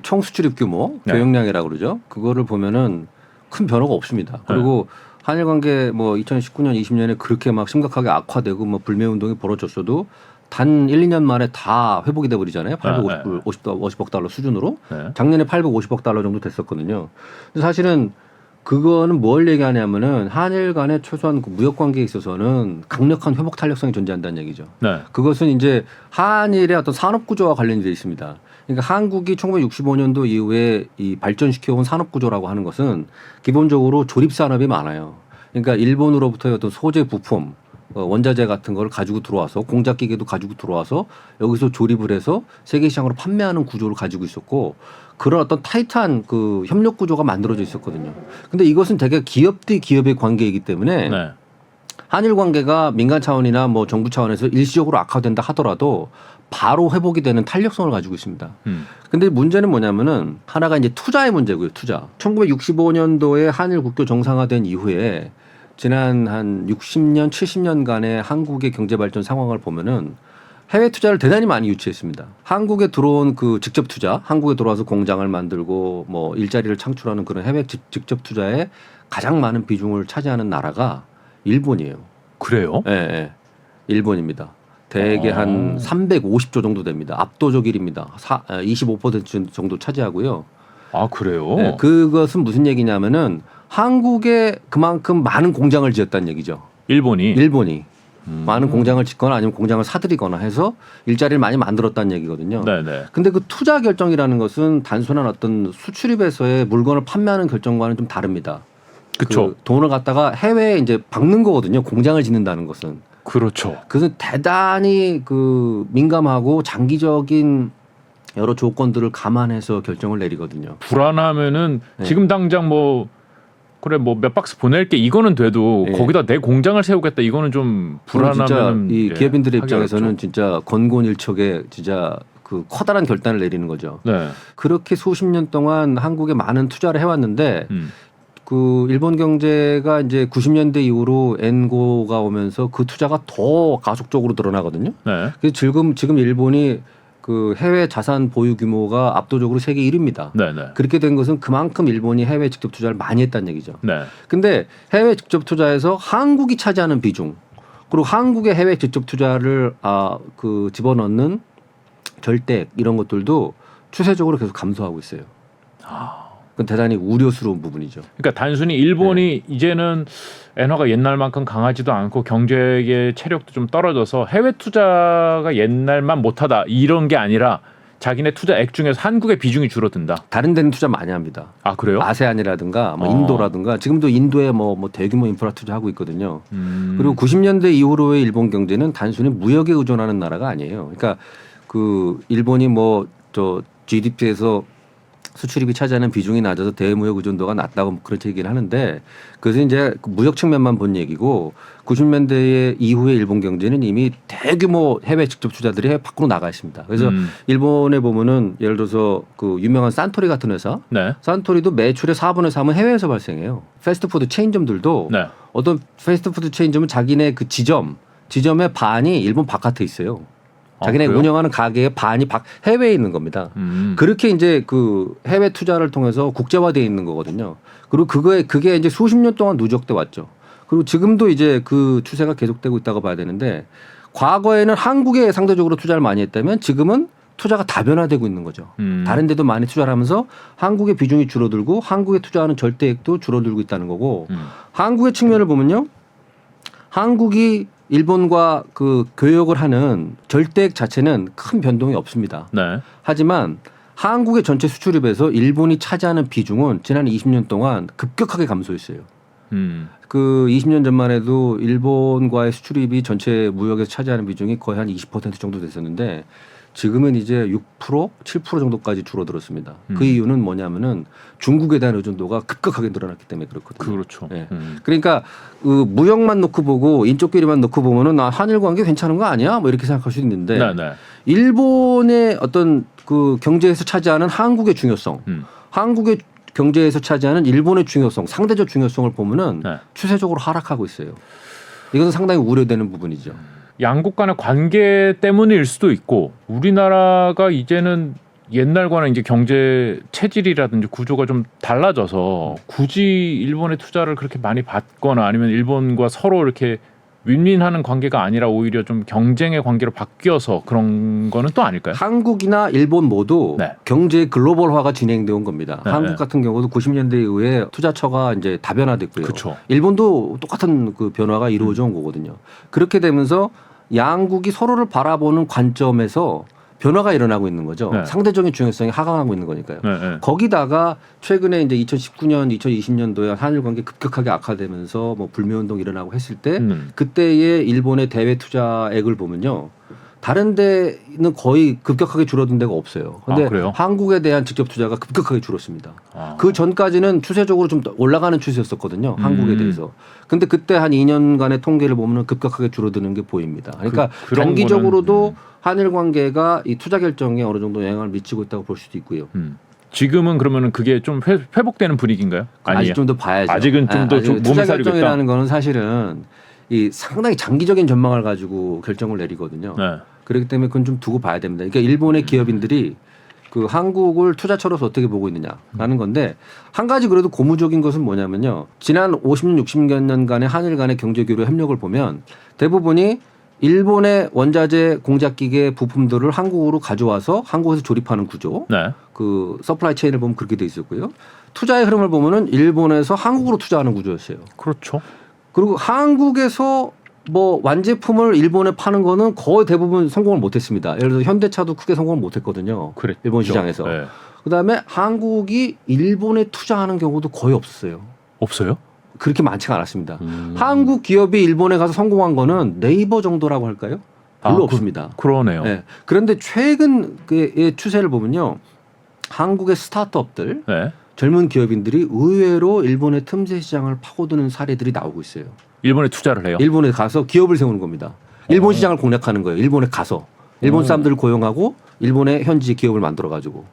총 수출입 규모, 교역량이라고 그러죠. 그거를 보면은 큰 변화가 없습니다. 그리고 한일 관계 뭐 2019년, 20년에 그렇게 막 심각하게 악화되고 뭐 불매 운동이 벌어졌어도 단 1, 2년 만에 다 회복이 돼 버리잖아요. 850억 달러 수준으로. 작년에 850억 달러 정도 됐었거든요. 근데 사실은 그거는 뭘 얘기하냐면은 한일 간의 최소한 그 무역 관계에 있어서는 강력한 회복 탄력성이 존재한다는 얘기죠. 그것은 이제 한일의 어떤 산업 구조와 관련이 돼 있습니다. 그러니까 한국이 1965년도 이후에 이 발전시켜온 산업 구조라고 하는 것은 기본적으로 조립 산업이 많아요. 그러니까 일본으로부터의 어떤 소재 부품, 원자재 같은 걸 가지고 들어와서 공작 기계도 가지고 들어와서 여기서 조립을 해서 세계 시장으로 판매하는 구조를 가지고 있었고 그런 어떤 타이트한 그 협력 구조가 만들어져 있었거든요. 근데 이것은 되게 기업 대 기업의 관계이기 때문에 한일 관계가 민간 차원이나 뭐 정부 차원에서 일시적으로 악화된다 하더라도 바로 회복이 되는 탄력성을 가지고 있습니다. 근데 문제는 뭐냐면은 하나가 이제 투자의 문제고요. 투자. 1965년도에 한일 국교 정상화된 이후에 지난 한 60년, 70년간의 한국의 경제 발전 상황을 보면은 해외 투자를 대단히 많이 유치했습니다. 한국에 들어온 그 직접 투자, 한국에 들어와서 공장을 만들고 뭐 일자리를 창출하는 그런 해외 직접 투자에 가장 많은 비중을 차지하는 나라가 일본이에요. 그래요? 예, 예. 일본입니다. 대개 한 350조 정도 됩니다. 압도적 1위입니다. 25% 정도 차지하고요. 아, 그래요? 네, 그것은 무슨 얘기냐면은 한국에 그만큼 많은 공장을 지었다는 얘기죠. 일본이 많은 공장을 짓거나 아니면 공장을 사들이거나 해서 일자리를 많이 만들었다는 얘기거든요. 네네. 근데 그 투자 결정이라는 것은 단순한 어떤 수출입에서의 물건을 판매하는 결정과는 좀 다릅니다. 그렇죠. 그 돈을 갖다가 해외에 이제 박는 거거든요. 공장을 짓는다는 것은. 그렇죠. 그것은 대단히 그 민감하고 장기적인 여러 조건들을 감안해서 결정을 내리거든요. 불안하면은 지금 당장 뭐 그래 뭐 몇 박스 보낼게 이거는 돼도 거기다 내 공장을 세우겠다 이거는 좀 불안하면 진짜 이 기업인들의 입장에서는 진짜 권곤일척에 진짜 그 커다란 결단을 내리는 거죠. 그렇게 수십 년 동안 한국에 많은 투자를 해왔는데 그 일본 경제가 이제 90년대 이후로 엔고가 오면서 그 투자가 더 가속적으로 늘어나거든요. 그래서 지금 일본이 그 해외 자산 보유 규모가 압도적으로 세계 1위입니다. 그렇게 된 것은 그만큼 일본이 해외 직접 투자를 많이 했다는 얘기죠. 근데 해외 직접 투자에서 한국이 차지하는 비중 그리고 한국의 해외 직접 투자를 그 집어넣는 절대액 이런 것들도 추세적으로 계속 감소하고 있어요. 그건 대단히 우려스러운 부분이죠. 그러니까 단순히 일본이 이제는 엔화가 옛날만큼 강하지도 않고 경제의 체력도 좀 떨어져서 해외 투자가 옛날만 못하다 이런 게 아니라 자기네 투자액 중에서 한국의 비중이 줄어든다. 다른 데는 투자 많이 합니다. 아, 그래요? 아세안이라든가 뭐 인도라든가 지금도 인도에 뭐 대규모 인프라 투자하고 있거든요. 그리고 90년대 이후로의 일본 경제는 단순히 무역에 의존하는 나라가 아니에요. 그러니까 그 일본이 뭐 저 GDP에서 수출입이 차지하는 비중이 낮아서 대무역 의존도가 낮다고 그렇게 얘기를 하는데 그것은 이제 무역 측면만 본 얘기고 90년대 이후의 일본 경제는 이미 대규모 해외 직접 투자들이 해외 밖으로 나가 있습니다. 그래서 일본에 보면은 예를 들어서 그 유명한 산토리 같은 회사 산토리도 매출의 4분의 3은 해외에서 발생해요. 패스트푸드 체인점들도 어떤 패스트푸드 체인점은 자기네 그 지점의 반이 일본 바깥에 있어요. 자기네 운영하는 가게의 반이 해외에 있는 겁니다. 그렇게 이제 그 해외 투자를 통해서 국제화되어 있는 거거든요. 그리고 그게 이제 수십 년 동안 누적돼 왔죠. 그리고 지금도 이제 그 추세가 계속되고 있다고 봐야 되는데 과거에는 한국에 상대적으로 투자를 많이 했다면 지금은 투자가 다변화되고 있는 거죠. 다른 데도 많이 투자를 하면서 한국의 비중이 줄어들고 한국에 투자하는 절대액도 줄어들고 있다는 거고 한국의 측면을 보면요. 한국이 일본과 그 교역을 하는 절대액 자체는 큰 변동이 없습니다. 하지만 한국의 전체 수출입에서 일본이 차지하는 비중은 지난 20년 동안 급격하게 감소했어요. 그 20년 전만 해도 일본과의 수출입이 전체 무역에서 차지하는 비중이 거의 한 20% 정도 됐었는데 지금은 이제 6%, 7% 정도까지 줄어들었습니다. 그 이유는 뭐냐면은 중국에 대한 의존도가 급격하게 늘어났기 때문에 그렇거든요. 그렇죠. 그러니까 그 무역만 놓고 보고 인적끼리만 놓고 보면은 한일 관계 괜찮은 거 아니야? 뭐 이렇게 생각할 수 있는데 일본의 어떤 그 경제에서 차지하는 한국의 중요성, 한국의 경제에서 차지하는 일본의 중요성, 상대적 중요성을 보면은 추세적으로 하락하고 있어요. 이것은 상당히 우려되는 부분이죠. 양국 간의 관계 때문일 수도 있고 우리나라가 이제는 옛날과는 이제 경제 체질이라든지 구조가 좀 달라져서 굳이 일본의 투자를 그렇게 많이 받거나 아니면 일본과 서로 이렇게 윈윈하는 관계가 아니라 오히려 좀 경쟁의 관계로 바뀌어서 그런 거는 또 아닐까요? 한국이나 일본 모두 네. 경제 글로벌화가 진행되어 온 겁니다. 네. 한국 같은 경우도 90년대 이후에 투자처가 이제 다변화됐고요. 그쵸. 일본도 똑같은 그 변화가 이루어져 온 거거든요. 그렇게 되면서 양국이 서로를 바라보는 관점에서 변화가 일어나고 있는 거죠. 네. 상대적인 중요성이 하강하고 있는 거니까요. 네, 네. 거기다가 최근에 이제 2019년, 2020년도에 한일 관계 급격하게 악화되면서 뭐 불매운동 일어나고 했을 때 그때의 일본의 대외 투자액을 보면요. 다른 데는 거의 급격하게 줄어든 데가 없어요. 그런데 그래요? 한국에 대한 직접 투자가 급격하게 줄었습니다. 아. 그 전까지는 추세적으로 좀 올라가는 추세였었거든요. 한국에 대해서. 근데 그때 한 2년간의 통계를 보면 급격하게 줄어드는 게 보입니다. 그러니까 그런 장기적으로도 한일 관계가 이 투자 결정에 어느 정도 영향을 미치고 있다고 볼 수도 있고요. 지금은 그러면은 그게 좀 회복되는 분위기인가요? 아직 좀 더 봐야죠. 아직은 좀 더 아직 몸이 투자 사리고 결정이라는 거는 사실은 이 상당히 장기적인 전망을 가지고 결정을 내리거든요. 네. 그렇기 때문에 그건 좀 두고 봐야 됩니다. 그러니까 일본의 기업인들이 그 한국을 투자처로서 어떻게 보고 있느냐라는 건데 한 가지 그래도 고무적인 것은 뭐냐면요. 지난 50년, 60년간의 한일 간의 경제 교류 협력을 보면 대부분이 일본의 원자재 공작기계 부품들을 한국으로 가져와서 한국에서 조립하는 구조. 네. 그 서플라이 체인을 보면 그렇게 돼 있었고요. 투자의 흐름을 보면은 일본에서 한국으로 투자하는 구조였어요. 그렇죠. 그리고 한국에서 뭐 완제품을 일본에 파는 거는 거의 대부분 성공을 못했습니다. 예를 들어서 현대차도 크게 성공을 못했거든요. 그랬죠. 일본 시장에서. 네. 그다음에 한국이 일본에 투자하는 경우도 거의 없었어요. 없어요? 그렇게 많지가 않았습니다. 한국 기업이 일본에 가서 성공한 거는 네이버 정도라고 할까요? 별로 없습니다. 그러네요. 네. 그런데 최근의 추세를 보면요. 한국의 스타트업들, 네. 젊은 기업인들이 의외로 일본의 틈새 시장을 파고드는 사례들이 나오고 있어요. 일본에 투자를 해요. 일본에 가서 기업을 세우는 겁니다. 일본 시장을 공략하는 거예요. 일본에 가서 일본 사람들을 고용하고 일본의 현지 기업을 만들어 가지고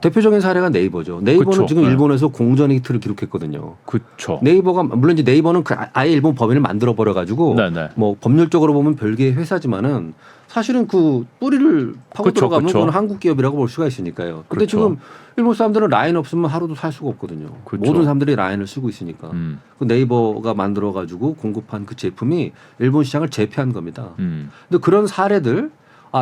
대표적인 사례가 네이버죠. 네이버는 그쵸. 지금 네. 일본에서 공전 히트를 기록했거든요. 그렇죠. 네이버가 물론 이제 네이버는 아예 일본 법인을 만들어 버려 가지고 네네. 뭐 법률적으로 보면 별개의 회사지만은 사실은 그 뿌리를 파고 그쵸, 들어가면 그쵸. 그건 한국 기업이라고 볼 수가 있으니까요. 근데 그렇죠. 지금 일본 사람들은 라인 없으면 하루도 살 수가 없거든요. 그쵸. 모든 사람들이 라인을 쓰고 있으니까. 그 네이버가 만들어 가지고 공급한 그 제품이 일본 시장을 제패한 겁니다. 근데 그런 사례들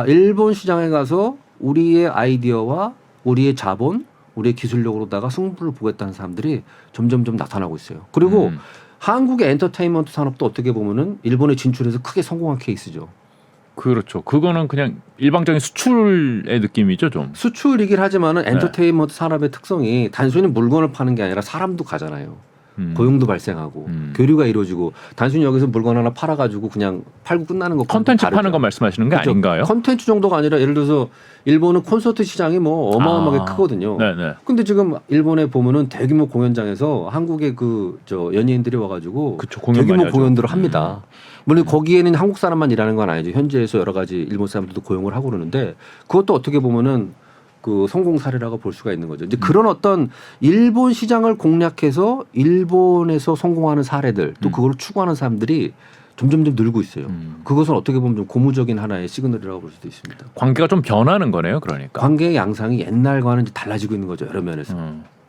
일본 시장에 가서 우리의 아이디어와 우리의 자본, 우리의 기술력으로다가 승부를 보겠다는 사람들이 점점 나타나고 있어요. 그리고 한국의 엔터테인먼트 산업도 어떻게 보면은 일본에 진출해서 크게 성공한 케이스죠. 그렇죠. 그거는 그냥 일방적인 수출의 느낌이죠, 좀. 수출이긴 하지만은 엔터테인먼트 산업의 특성이 단순히 물건을 파는 게 아니라 사람도 가잖아요. 고용도 발생하고 교류가 이루어지고 단순히 여기서 물건 하나 팔아가지고 그냥 팔고 끝나는 거 컨텐츠 파는 거 말씀하시는 게 그렇죠. 아닌가요? 컨텐츠 정도가 아니라 예를 들어서 일본은 콘서트 시장이 뭐 어마어마하게 크거든요. 네네. 근데 지금 일본에 보면은 대규모 공연장에서 한국의 연예인들이 와가지고 그쵸, 공연 대규모 많이 하죠. 공연들을 합니다. 물론 거기에는 한국 사람만 일하는 건 아니죠. 현지에서 여러 가지 일본 사람들도 고용을 하고 그러는데 그것도 어떻게 보면은 그 성공 사례라고 볼 수가 있는 거죠. 이제 그런 어떤 일본 시장을 공략해서 일본에서 성공하는 사례들 또 그걸 추구하는 사람들이 점점 늘고 있어요. 그것은 어떻게 보면 좀 고무적인 하나의 시그널이라고 볼 수도 있습니다. 관계가 좀 변하는 거네요, 그러니까. 관계의 양상이 옛날과는 이제 달라지고 있는 거죠. 여러 면에서.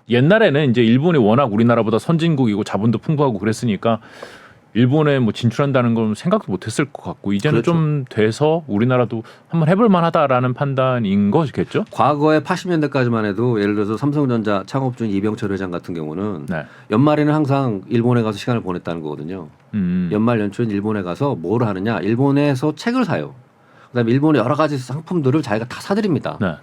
옛날에는 이제 일본이 워낙 우리나라보다 선진국이고 자본도 풍부하고 그랬으니까 일본에 뭐 진출한다는 건 생각도 못했을 것 같고 이제는 그렇죠. 좀 돼서 우리나라도 한번 해볼 만하다라는 판단인 거겠죠? 과거에 80년대까지만 해도 예를 들어서 삼성전자 창업주인 이병철 회장 같은 경우는 네. 연말에는 항상 일본에 가서 시간을 보냈다는 거거든요. 연말 연초엔 일본에 가서 뭘 하느냐? 일본에서 책을 사요. 그다음에 일본의 여러 가지 상품들을 자기가 다 사드립니다. 네.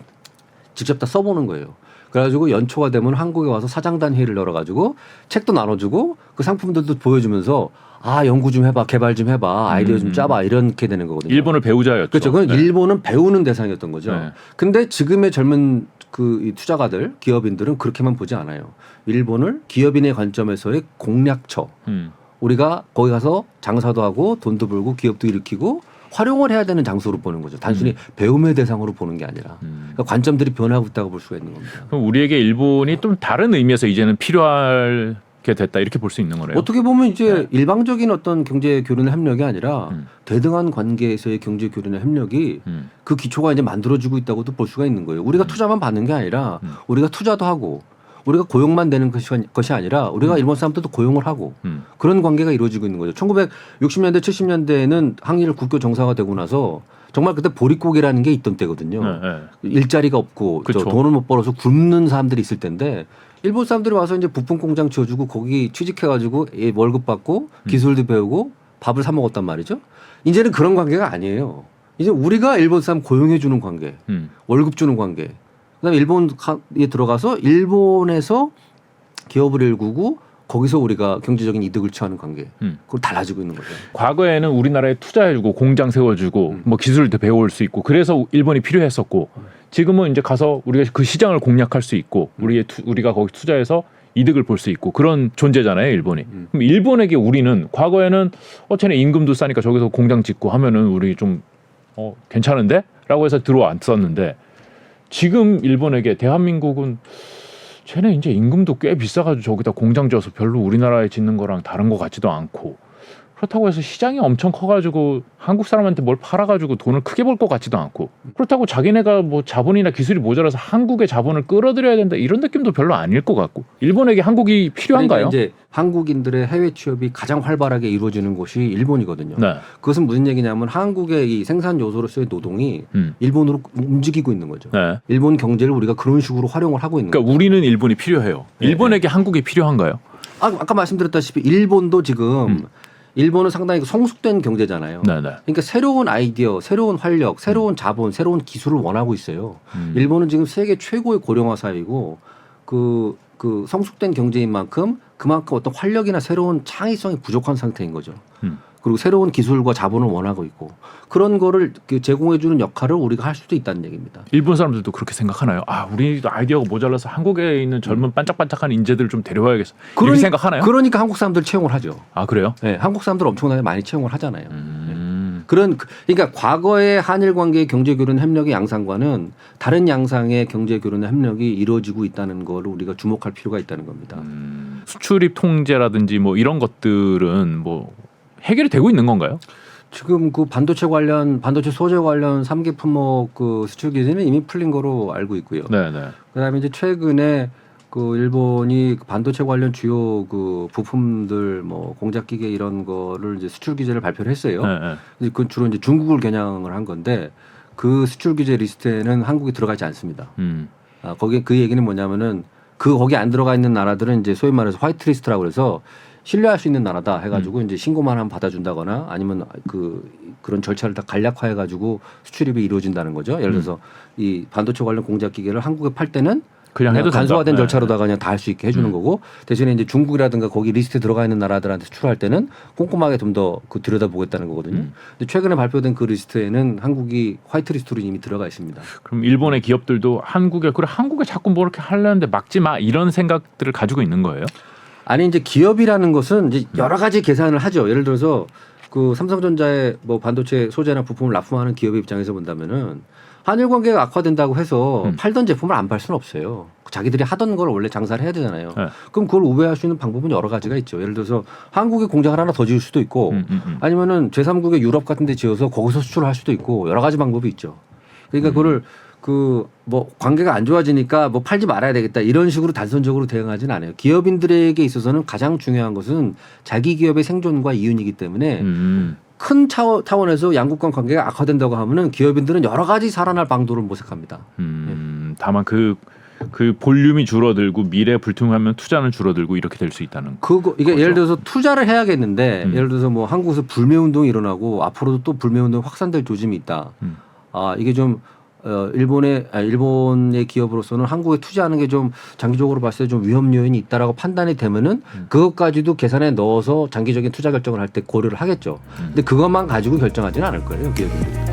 직접 다 써보는 거예요. 그래가지고 연초가 되면 한국에 와서 사장단 회의를 열어가지고 책도 나눠주고 그 상품들도 보여주면서 연구 좀 해봐, 개발 좀 해봐, 아이디어 좀 짜봐 이렇게 되는 거거든요. 일본을 배우자였죠. 그렇죠. 그건 네. 일본은 배우는 대상이었던 거죠. 네. 근데 지금의 젊은 이 투자가들, 기업인들은 그렇게만 보지 않아요. 일본을 기업인의 관점에서의 공략처. 우리가 거기 가서 장사도 하고 돈도 벌고 기업도 일으키고 활용을 해야 되는 장소로 보는 거죠. 단순히 배움의 대상으로 보는 게 아니라 그러니까 관점들이 변하고 있다고 볼 수가 있는 겁니다. 그럼 우리에게 일본이 좀 다른 의미에서 이제는 필요할 됐다 이렇게 볼 수 있는 거네요. 어떻게 보면 이제 네. 일방적인 어떤 경제 교류의 협력이 아니라 대등한 관계에서의 경제 교류의 협력이 그 기초가 이제 만들어지고 있다고도 볼 수가 있는 거예요. 우리가 투자만 받는 게 아니라 우리가 투자도 하고 우리가 고용만 되는 것이 아니라 우리가 일본 사람들도 고용을 하고 그런 관계가 이루어지고 있는 거죠. 1960년대 70년대에는 항일 국교 정상화되고 나서 정말 그때 보릿고개라는 게 있던 때거든요. 네, 네. 일자리가 없고 그쵸. 돈을 못 벌어서 굶는 사람들이 있을 텐데 일본 사람들이 와서 이제 부품 공장 지어주고 거기 취직해가지고 월급 받고 기술도 배우고 밥을 사 먹었단 말이죠. 이제는 그런 관계가 아니에요. 이제 우리가 일본 사람 고용해주는 관계, 월급 주는 관계. 그다음에 일본에 들어가서 일본에서 기업을 일구고 거기서 우리가 경제적인 이득을 취하는 관계. 그걸 달라지고 있는 거죠. 과거에는 우리나라에 투자해주고 공장 세워주고 뭐 기술도 배워올 수 있고 그래서 일본이 필요했었고 지금은 이제 가서 우리가 그 시장을 공략할 수 있고 우리가 거기 투자해서 이득을 볼 수 있고 그런 존재잖아요, 일본이. 그럼 일본에게 우리는 과거에는 쟤네 임금도 싸니까 저기서 공장 짓고 하면은 우리 좀 괜찮은데? 라고 해서 들어왔었는데 지금 일본에게 대한민국은 쟤네 이제 임금도 꽤 비싸가지고 저기다 공장 지어서 별로 우리나라에 짓는 거랑 다른 것 같지도 않고 그렇다고 해서 시장이 엄청 커가지고 한국 사람한테 뭘 팔아가지고 돈을 크게 벌 것 같지도 않고 그렇다고 자기네가 뭐 자본이나 기술이 모자라서 한국의 자본을 끌어들여야 된다 이런 느낌도 별로 아닐 것 같고 일본에게 한국이 필요한가요? 그러니까 이제 한국인들의 해외 취업이 가장 활발하게 이루어지는 곳이 일본이거든요. 네. 그것은 무슨 얘기냐면 한국의 이 생산 요소로서의 노동이 일본으로 움직이고 있는 거죠. 네. 일본 경제를 우리가 그런 식으로 활용을 하고 있는 그러니까 거죠. 우리는 일본이 필요해요. 일본에게 한국이 필요한가요? 아까 말씀드렸다시피 일본도 지금 일본은 상당히 성숙된 경제잖아요. 네네. 그러니까 새로운 아이디어, 새로운 활력, 새로운 자본, 새로운 기술을 원하고 있어요. 일본은 지금 세계 최고의 고령화 사회이고 그 성숙된 경제인 만큼 그만큼 어떤 활력이나 새로운 창의성이 부족한 상태인 거죠. 그리고 새로운 기술과 자본을 원하고 있고 그런 거를 제공해주는 역할을 우리가 할 수도 있다는 얘기입니다. 일본 사람들도 그렇게 생각하나요? 아, 우리 아이디어가 모자라서 한국에 있는 젊은 반짝반짝한 인재들을 좀 데려와야겠어. 이렇게 생각하나요? 그러니까 한국 사람들 채용을 하죠. 아, 그래요? 네, 한국 사람들 엄청나게 많이 채용을 하잖아요. 그러니까 과거의 한일 관계의 경제 교류 협력의 양상과는 다른 양상의 경제 교류 협력이 이루어지고 있다는 걸 우리가 주목할 필요가 있다는 겁니다. 수출입 통제라든지 뭐 이런 것들은 뭐 해결이 되고 있는 건가요? 지금 그 반도체 소재 관련 3개 품목 그 수출 규제는 이미 풀린 거로 알고 있고요. 네네. 그다음에 이제 최근에 그 일본이 반도체 관련 주요 그 부품들 뭐 공작기계 이런 거를 이제 수출 규제를 발표를 했어요. 네. 그 주로 이제 중국을 겨냥을 한 건데 그 수출 규제 리스트에는 한국이 들어가지 않습니다. 거기 그 얘기는 뭐냐면은 거기 안 들어가 있는 나라들은 이제 소위 말해서 화이트 리스트라고 그래서 신뢰할 수 있는 나라다 해가지고 이제 신고만 하면 받아준다거나 아니면 그런 절차를 다 간략화해가지고 수출입이 이루어진다는 거죠. 예를 들어서 이 반도체 관련 공작 기계를 한국에 팔 때는 그냥 해도 간소화된 된다. 절차로다가 그냥 다 할 수 있게 해주는 거고 대신에 이제 중국이라든가 거기 리스트에 들어가 있는 나라들한테 수출할 때는 꼼꼼하게 좀 더 들여다보겠다는 거거든요. 근데 최근에 발표된 그 리스트에는 한국이 화이트 리스트로 이미 들어가 있습니다. 그럼 일본의 기업들도 한국에 자꾸 뭐 이렇게 하려는데 막지 마 이런 생각들을 가지고 있는 거예요? 아니 이제 기업이라는 것은 이제 여러 가지 계산을 하죠. 예를 들어서 그 삼성전자의 뭐 반도체 소재나 부품을 납품하는 기업의 입장에서 본다면은 한일 관계가 악화된다고 해서 팔던 제품을 안 팔 수는 없어요. 자기들이 하던 걸 원래 장사를 해야 되잖아요. 네. 그럼 그걸 우회할 수 있는 방법은 여러 가지가 있죠. 예를 들어서 한국에 공장을 하나 더 지을 수도 있고 아니면은 제3국의 유럽 같은 데 지어서 거기서 수출을 할 수도 있고 여러 가지 방법이 있죠. 그러니까 그거를 뭐 관계가 안 좋아지니까 뭐 팔지 말아야 되겠다 이런 식으로 단선적으로 대응하지는 않아요. 기업인들에게 있어서는 가장 중요한 것은 자기 기업의 생존과 이윤이기 때문에 큰 차원에서 양국 간 관계가 악화된다고 하면은 기업인들은 여러 가지 살아날 방도를 모색합니다. 다만 그 볼륨이 줄어들고 미래 불투명하면 투자는 줄어들고 이렇게 될 수 있다는 이게 거죠. 예를 들어서 투자를 해야겠는데 예를 들어서 뭐 한국에서 불매 운동이 일어나고 앞으로도 또 불매 운동이 확산될 조짐이 있다. 이게 좀 일본의 기업으로서는 한국에 투자하는 게 좀 장기적으로 봤을 때 좀 위험 요인이 있다라고 판단이 되면은 그것까지도 계산에 넣어서 장기적인 투자 결정을 할 때 고려를 하겠죠. 근데 그것만 가지고 결정하지는 않을 거예요, 기업인들이.